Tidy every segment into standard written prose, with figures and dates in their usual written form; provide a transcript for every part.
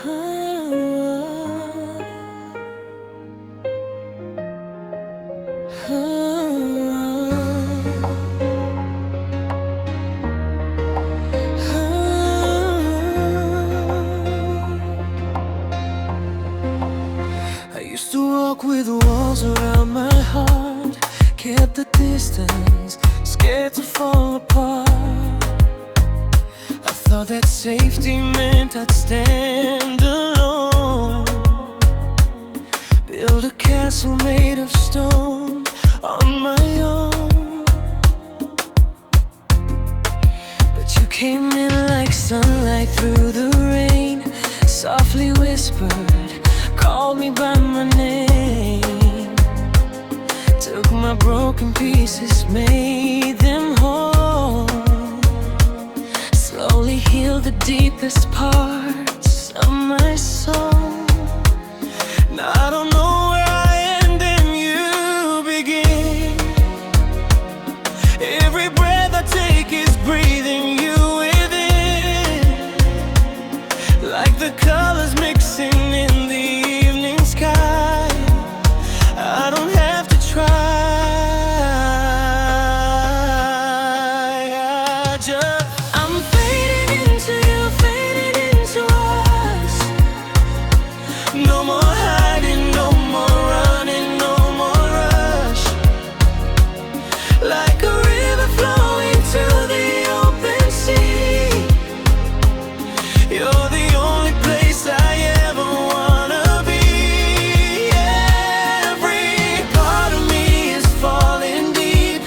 I used to walk with walls around my heart, kept the distance, scared to fall apart. I thought that safety meant I'd stand alone, build a castle made of stone on my own. But you came in like sunlight through the rain, softly whispered, called me by my name, took my broken pieces, made them whole, slowly healed the deepest parts of my soul. Now I don't know where I end and you begin. Every breath I take is breathing you within, like the colors mixing in the evening sky. I don't have to try, I'm fading into you, fading into us. No more hiding, no more running, no more rush. Like a river flowing to the open sea, you're the only place I ever wanna be. Every part of me is falling deep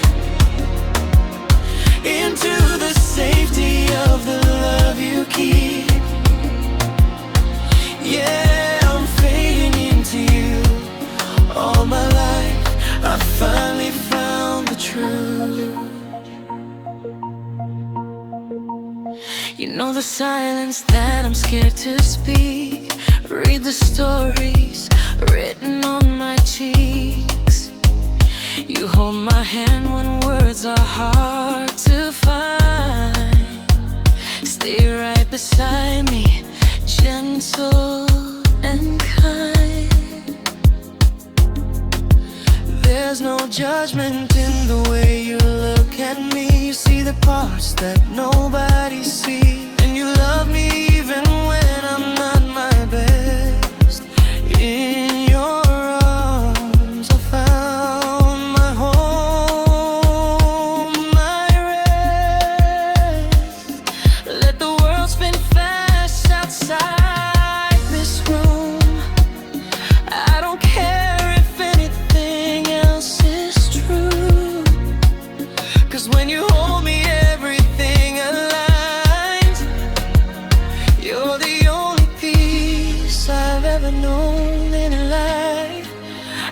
into the safety of the love you keep. Yeah, I'm fading into you. All my life I finally found the truth. You know the silence that I'm scared to speak. Read the stories written on my cheeks. You hold my hand when words are hard to find. Stay right beside me, gentle and kind. There's no judgment in the way you look at me. You see the parts that nobody sees, and you love me even when I'm not my best. In your arms I found my home, my rest. Let the world spin fast outside this room. I don't care if anything else is true, 'cause when you hold me everything aligns. You're the only peace I've ever known in life.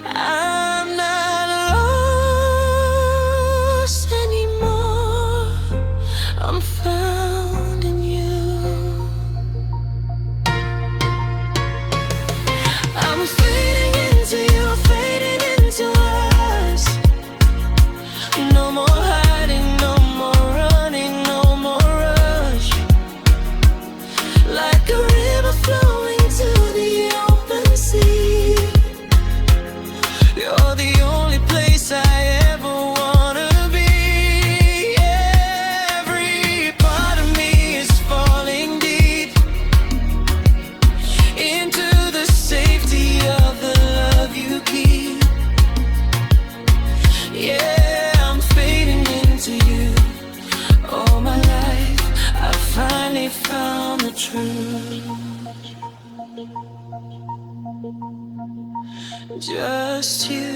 I'm not lost anymore, I'm found in you. I'm fading into you, fading into us. No more hiding, no more running, no more rush. Like a river flowing to the open sea, you're the only place I ever wanna be. Every part of me is falling deep into the safety of the love you keep. Yeah, I'm fading into you. All my life I finally found the truth. Just you.